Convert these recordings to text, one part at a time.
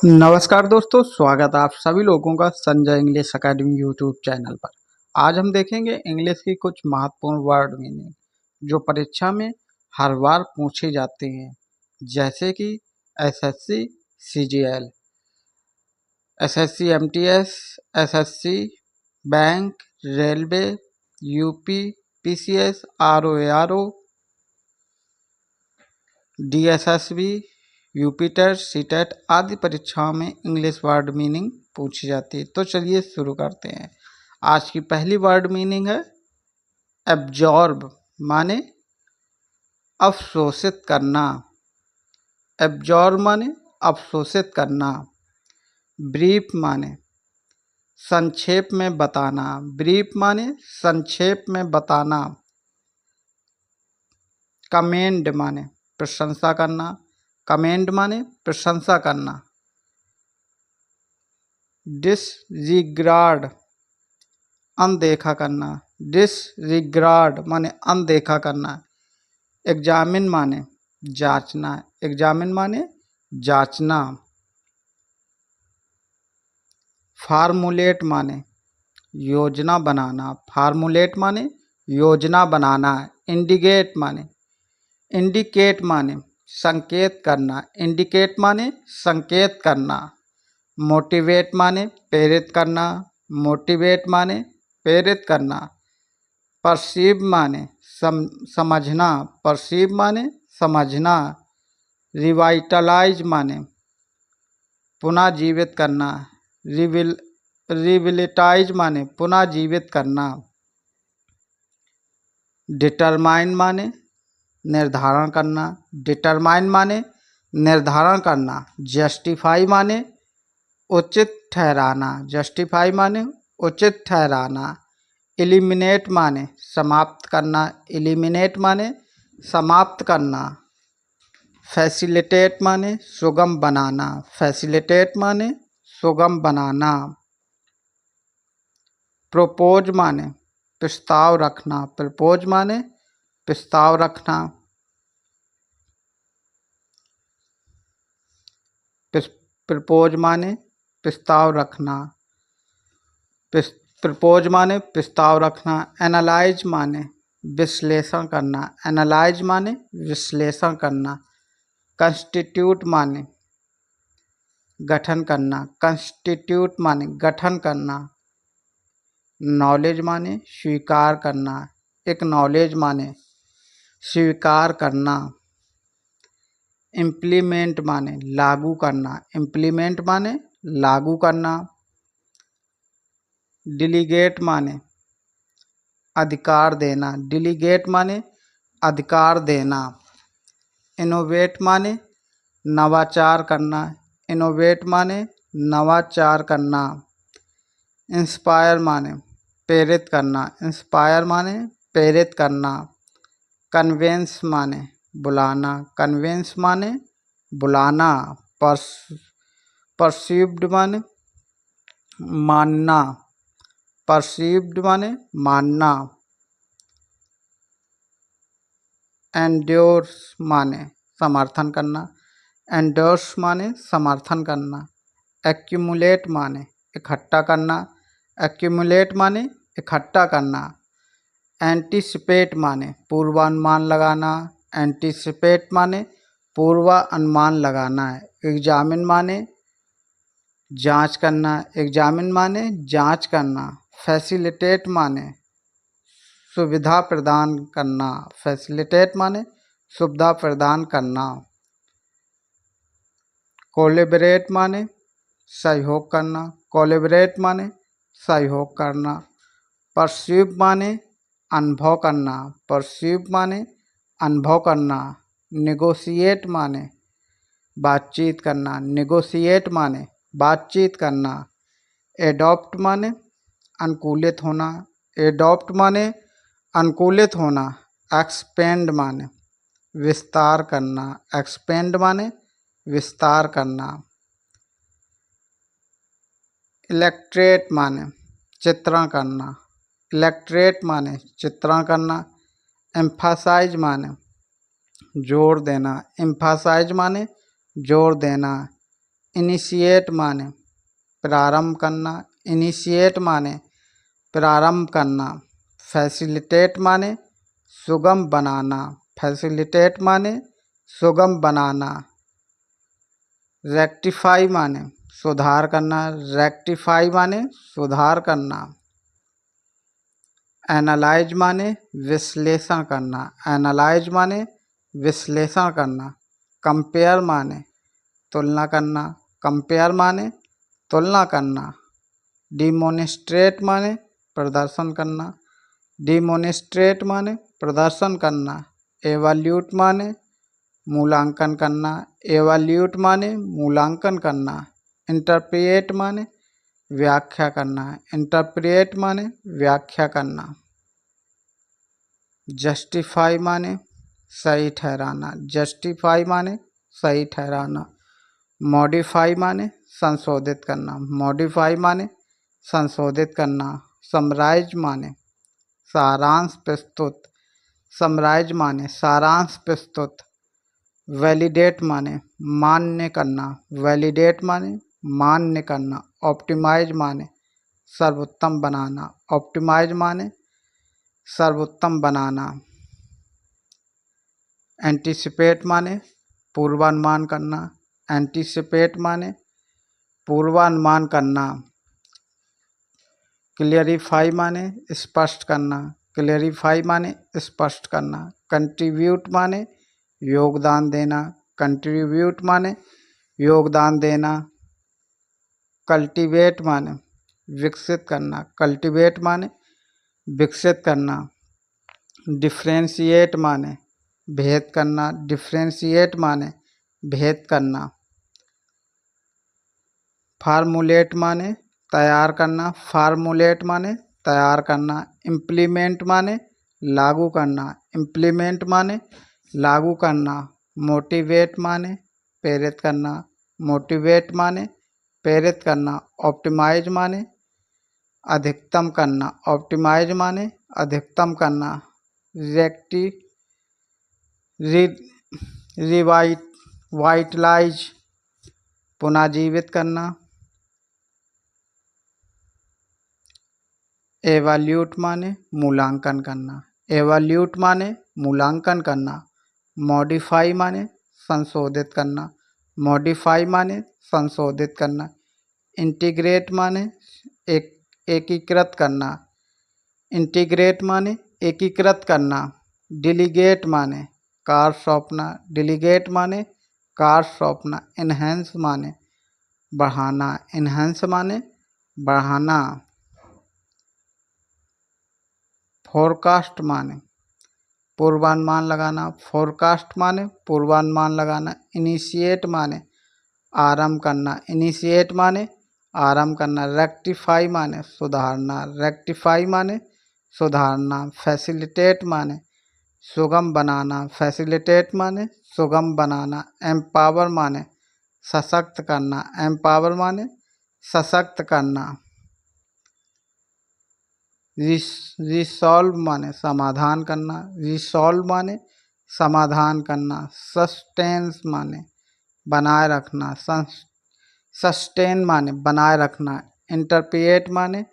नमस्कार दोस्तों, स्वागत है आप सभी लोगों का Sanjay English academy YouTube channel पर। आज हम देखेंगे इंग्लिश की कुछ महत्वपूर्ण वर्ड मीनिंग जो परीक्षा में हर बार पूछे जाते हैं, जैसे कि SSC CGL, SSC MTS, SSC bank, railway, UP PCS, RO, DSSB, यूपिटर, सीटेट आदि परीक्षाओं में इंग्लिश वर्ड मीनिंग पूछी जाती है। तो चलिए शुरू करते हैं। आज की पहली वर्ड मीनिंग है एब्जॉर्ब, माने अवशोषित करना। एब्जॉर्ब माने अवशोषित करना। ब्रीफ माने संक्षेप में बताना। ब्रीफ माने संक्षेप में बताना। कमेंड माने प्रशंसा करना। कमेंड माने प्रशंसा करना। डिसरिगार्ड अनदेखा करना। डिसरिगार्ड माने अनदेखा करना। एग्जामिन माने जांचना। एग्जामिन माने जांचना। फार्मूलेट माने योजना बनाना। फार्मूलेट माने योजना बनाना। इंडिकेट माने संकेत करना। इंडिकेट माने संकेत करना। मोटिवेट माने प्रेरित करना। मोटिवेट माने प्रेरित करना। परसीव माने समझना। परसीव माने समझना। रिवाइटलाइज माने पुनः जीवित करना। रिविलिटाइज माने पुनः जीवित करना। डिटरमाइन माने निर्धारण करना। डिटरमाइन माने निर्धारण करना। जस्टिफाई माने उचित ठहराना। जस्टिफाई माने उचित ठहराना। एलिमिनेट माने समाप्त करना। एलिमिनेट माने समाप्त करना। फैसिलिटेट माने सुगम बनाना। फैसिलिटेट माने सुगम बनाना। प्रोपोज माने प्रस्ताव रखना। प्रपोज माने प्रस्ताव रखना। प्रपोज माने प्रस्ताव रखना। प्रपोज माने प्रस्ताव रखना। एनालाइज माने विश्लेषण करना। एनालाइज माने विश्लेषण करना। कंस्टिट्यूट माने गठन करना। कंस्टिट्यूट माने गठन करना। नॉलेज माने स्वीकार करना। एक्नॉलेज माने स्वीकार करना। इम्प्लीमेंट माने लागू करना। इम्प्लीमेंट माने लागू करना। डिलीगेट माने अधिकार देना। डिलीगेट माने अधिकार देना। इनोवेट माने नवाचार करना। इनोवेट माने नवाचार करना। इंस्पायर माने प्रेरित करना। इंस्पायर माने प्रेरित करना। कन्वेंस माने बुलाना। कन्वेंस माने बुलाना। परसीव्ड माने मानना। परसीव्ड माने मानना। एंडोर्स माने समर्थन करना। एंडोर्स माने समर्थन करना। एक्यूमुलेट माने इकट्ठा करना। एक्यूमुलेट माने इकट्ठा करना। एंटीसिपेट माने पूर्वानुमान लगाना। एंटीसिपेट माने पूर्वानुमान लगाना है। एग्जामिन माने जांच करना। एग्जामिन माने जांच करना। फैसिलिटेट माने सुविधा प्रदान करना। फैसिलिटेट माने सुविधा प्रदान करना। कोलैबोरेट माने सहयोग करना। कोलैबोरेट माने सहयोग करना। परसीव माने अनुभव करना। परसीव माने अनुभव करना। नेगोशिएट माने बातचीत करना। नेगोशिएट माने बातचीत करना। एडॉप्ट माने अनुकूलित होना। एडॉप्ट माने अनुकूलित होना। एक्सपेंड माने विस्तार करना। एक्सपेंड माने विस्तार करना। इलेक्ट्रेट माने चित्रण करना। इलेक्ट्रेट माने चित्रण करना। एम्फासाइज माने जोर देना। एम्फासाइज माने जोर देना। इनिशिएट माने प्रारंभ करना, इनिशिएट माने प्रारंभ करना। फैसिलिटेट माने सुगम बनाना, फैसिलिटेट माने सुगम बनाना। रेक्टिफाई माने सुधार करना, रेक्टिफाई माने सुधार करना। एनालाइज माने विश्लेषण करना, एनालाइज माने विश्लेषण करना। कंपेयर माने तुलना करना, कंपेयर माने तुलना करना। डिमोनिस्ट्रेट माने प्रदर्शन करना, डिमोनिस्ट्रेट माने प्रदर्शन करना। एवल्यूट माने मूल्यांकन करना, एवल्यूट माने मूल्यांकन करना। इंटरप्रिएट माने व्याख्या करना, इंटरप्रिएट माने व्याख्या करना। जस्टिफाई माने सही ठहराना, जस्टिफाई माने सही ठहराना। मॉडिफाई माने संशोधित करना, मॉडिफाई माने संशोधित करना। समराइज माने सारांश प्रस्तुत, समराइज माने सारांश प्रस्तुत। वैलिडेट माने मान्य करना, वैलिडेट माने मान्य करना। ऑप्टिमाइज माने सर्वोत्तम बनाना, ऑप्टिमाइज माने सर्वोत्तम बनाना। एंटीसिपेट माने पूर्वानुमान करना, एंटीसिपेट माने पूर्वानुमान करना। क्लियरिफाई माने स्पष्ट करना, क्लियरिफाई माने स्पष्ट करना। कंट्रीब्यूट माने योगदान देना, कंट्रीब्यूट माने योगदान देना। कल्टीवेट माने विकसित करना, कल्टीवेट माने विकसित करना। डिफ्रेंशिएट माने भेद करना, डिफ्रेंशिएट माने भेद करना। फार्मूलेट माने तैयार करना, फार्मूलेट माने तैयार करना। इम्प्लीमेंट माने लागू करना, इम्प्लीमेंट माने लागू करना। मोटिवेट माने प्रेरित करना, मोटिवेट माने प्रेरित करना। ऑप्टिमाइज माने अधिकतम करना, ऑप्टिमाइज माने अधिकतम करना। रेक्टी रिवाइटलाइज पुनर्जीवित करना। एवल्यूट माने मूल्यांकन करना, एवल्यूट माने मूल्यांकन करना। मॉडिफाई माने संशोधित करना, मॉडिफाई माने संशोधित करना। इंटीग्रेट माने एकीकृत करना, इंटीग्रेट माने एकीकृत करना। डिलीगेट माने कार्य सौंपना, डिलीगेट माने कार्य सौंपना। इन्हेंस माने बढ़ाना, इन्हेंस माने बढ़ाना। फोरकास्ट माने पूर्वानुमान लगाना, फोरकास्ट माने पूर्वानुमान लगाना। इनिशिएट माने आरंभ करना, इनिशिएट माने आरंभ करना। रेक्टिफाई माने सुधारना, रेक्टिफाई माने सुधारना। फैसिलिटेट माने सुगम बनाना, फैसिलिटेट माने सुगम बनाना। एम्पावर माने सशक्त करना, एम्पावर माने सशक्त करना। रिसॉल्व माने समाधान करना, रिसॉल्व माने समाधान करना। सस्टेन्स माने बनाए रखना, सस्टेन माने बनाए रखना। इंटरप्रिएट माने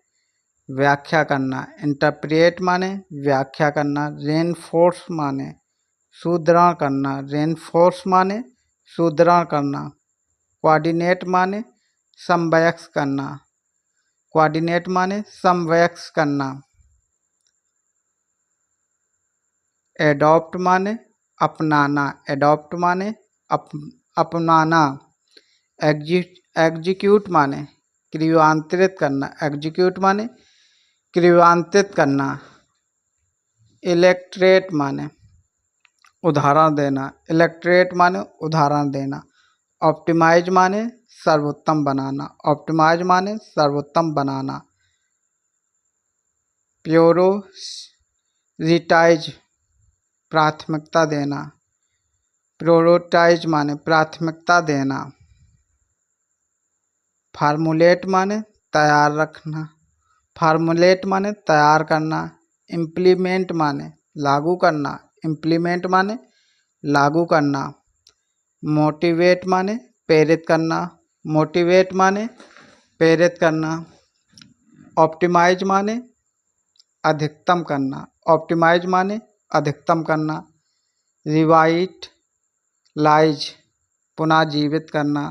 व्याख्या करना, इंटरप्रिएट माने व्याख्या करना। रेनफोर्स माने सुदृढ़ करना, रेनफोर्स माने सुदृढ़ करना। कोऑर्डिनेट माने समवयस्क करना, कोऑर्डिनेट माने समवयस्क करना। एडॉप्ट माने अपनाना, एडॉप्ट माने अपनाना। एग्जीक्यूट माने क्रियान्वित करना, एग्जीक्यूट माने क्रियान्वित करना। इलेक्ट्रेट माने उदाहरण देना, इलेक्ट्रेट माने उदाहरण देना। ऑप्टिमाइज माने सर्वोत्तम बनाना, ऑप्टिमाइज माने सर्वोत्तम बनाना। प्योरोरिटाइज प्राथमिकता देना, प्योरोटाइज माने प्राथमिकता देना। फार्मूलेट माने तैयार रखना, फार्मूलेट माने तैयार करना। इम्प्लीमेंट माने लागू करना, इम्प्लीमेंट माने लागू करना। मोटिवेट माने प्रेरित करना, मोटिवेट माने प्रेरित करना। ऑप्टिमाइज माने अधिकतम करना। ऑप्टिमाइज माने अधिकतम करना। रिवाइट लाइज पुनः जीवित करना।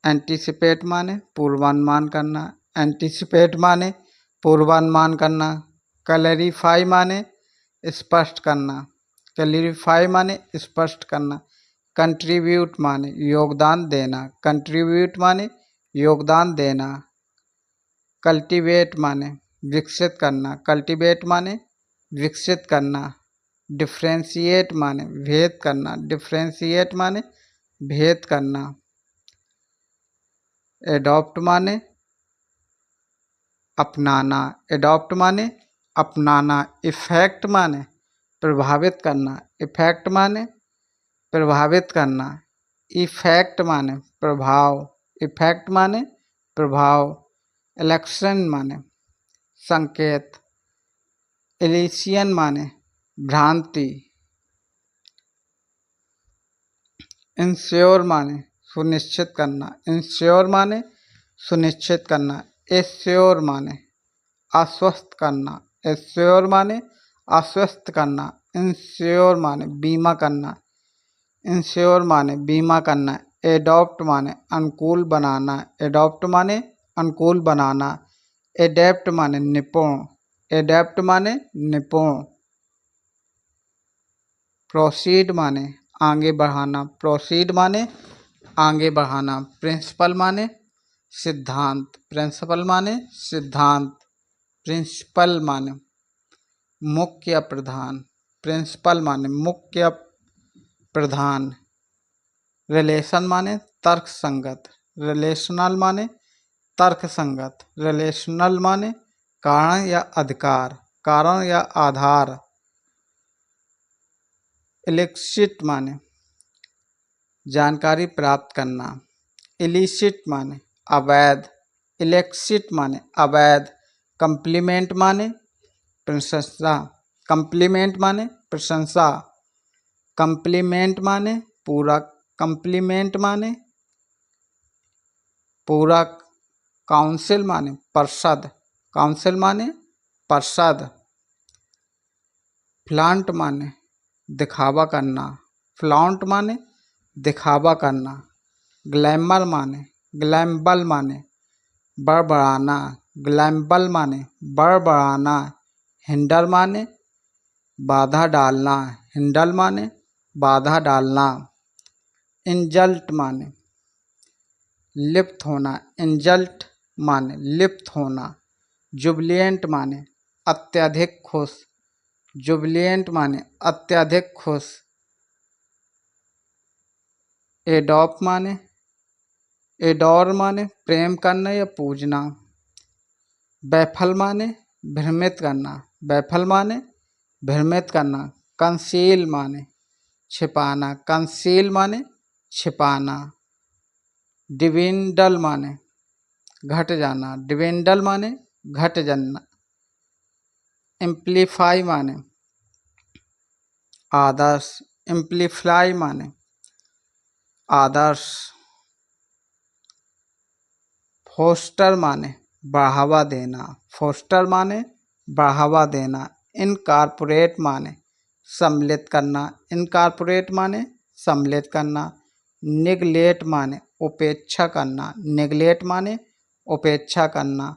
एंटीसिपेट माने पूर्वानुमान करना। एंटीसिपेट माने पूर्वानुमान करना। क्लैरिफाई माने स्पष्ट करना। क्लैरिफाई माने स्पष्ट करना। कंट्रीब्यूट माने योगदान देना। कंट्रीब्यूट माने योगदान देना। कल्टीवेट माने विकसित करना। कल्टीवेट माने विकसित करना। डिफ्रेंशिएट माने भेद करना। डिफ्रेंशिएट माने भेद करना। एडॉप्ट माने अपनाना। एडॉप्ट माने अपनाना। इफेक्ट माने प्रभावित करना। इफेक्ट माने प्रभावित करना। इफेक्ट माने प्रभाव। इफेक्ट माने प्रभाव। इलेक्शन माने संकेत। इलिशियन माने भ्रांति। इंश्योर माने सुनिश्चित करना। इंश्योर माने सुनिश्चित करना। एश्योर माने आश्वस्त करना। एश्योर माने आश्वस्त करना। इंश्योर माने बीमा करना। इंश्योर माने बीमा करना। एडॉप्ट माने अनुकूल बनाना। एडॉप्ट माने अनुकूल बनाना। एडेप्ट माने निपुण। एडेप्ट माने निपुण। प्रोसीड माने आगे बढ़ाना। प्रोसीड माने आगे बढ़ाना। प्रिंसिपल माने सिद्धांत। प्रिंसिपल माने सिद्धांत। प्रिंसिपल माने मुख्य प्रधान। प्रिंसिपल माने मुख्य प्रधान। रिलेशन माने तर्क संगत। रिलेशनल माने तर्क संगत। रिलेशनल माने कारण या अधिकार। कारण या आधार। इलिसिट माने जानकारी प्राप्त करना। इलिसिट माने अवैध। इलिसिट माने अवैध। कम्प्लीमेंट माने प्रशंसा। कम्प्लीमेंट माने प्रशंसा। कम्प्लीमेंट माने पूरक। कम्प्लीमेंट माने पूरक। काउंसिल माने परिषद। काउंसिल माने परिषद। फ्लांट माने दिखावा करना। फ्लांट माने दिखावा करना। ग्लैमर माने ग्लैम्बल माने बड़बड़ाना। ग्लैम्बल माने बड़बड़ाना। हिंडर माने बाधा डालना। हिंडल माने बाधा डालना। इंजल्ट माने लिप्त होना। इंजल्ट माने लिप्त होना। जुबिलिएंट माने अत्यधिक खुश। जुबिलिएंट माने अत्यधिक खुश। एडॉप माने एडोर माने प्रेम करना या पूजना। बैफल माने भ्रमित करना। बैफल माने भ्रमित करना। कंसील माने छिपाना। कंसील माने छिपाना। डिविंडल माने घट जाना। डिविंडल माने घट जाना। एम्प्लीफाई माने आदर्श। एम्प्लीफाई माने आदर्श। फोस्टर माने बढ़ावा देना। फोस्टर माने बढ़ावा देना। इनकॉर्पोरेट माने सम्मिलित करना। इनकॉर्पोरेट माने सम्मिलित करना। निगलेक्ट माने उपेक्षा करना। निगलेक्ट माने उपेक्षा करना।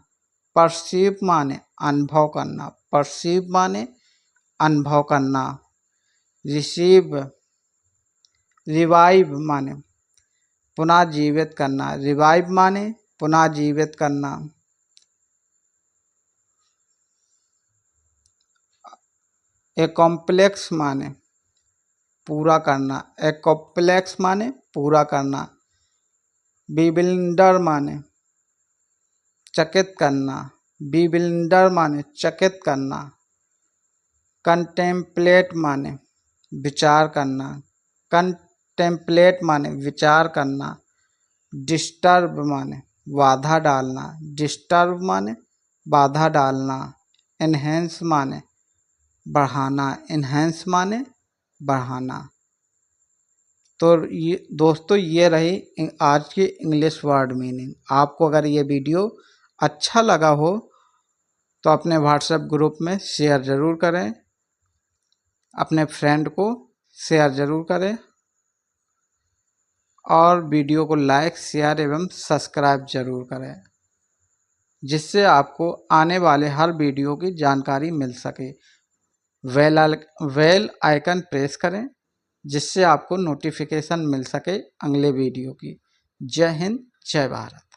परसीव माने अनुभव करना। परसीव माने अनुभव करना। रिसीव रिवाइव माने पुनः जीवित करना। रिवाइव माने पुनः जीवित करना। एकॉम्प्लेक्स माने पूरा करना। एकॉम्प्लेक्स माने पूरा करना। बीविल्डर माने चकित करना। बीविल्डर माने चकित करना। कंटेम्पलेट माने विचार करना। कंटेम्पलेट माने विचार करना। डिस्टर्ब माने बाधा डालना। डिस्टर्ब माने बाधा डालना। एनहेंस माने बढ़ाना। एनहेंस माने बढ़ाना। तो ये दोस्तों, ये रही आज की इंग्लिश वर्ड मीनिंग। आपको अगर ये वीडियो अच्छा लगा हो तो अपने व्हाट्सएप ग्रुप में शेयर ज़रूर करें, अपने फ्रेंड को शेयर ज़रूर करें और वीडियो को लाइक, शेयर एवं सब्सक्राइब ज़रूर करें, जिससे आपको आने वाले हर वीडियो की जानकारी मिल सके। बेल आइकन प्रेस करें, जिससे आपको नोटिफिकेशन मिल सके अगले वीडियो की। जय हिंद, जय भारत।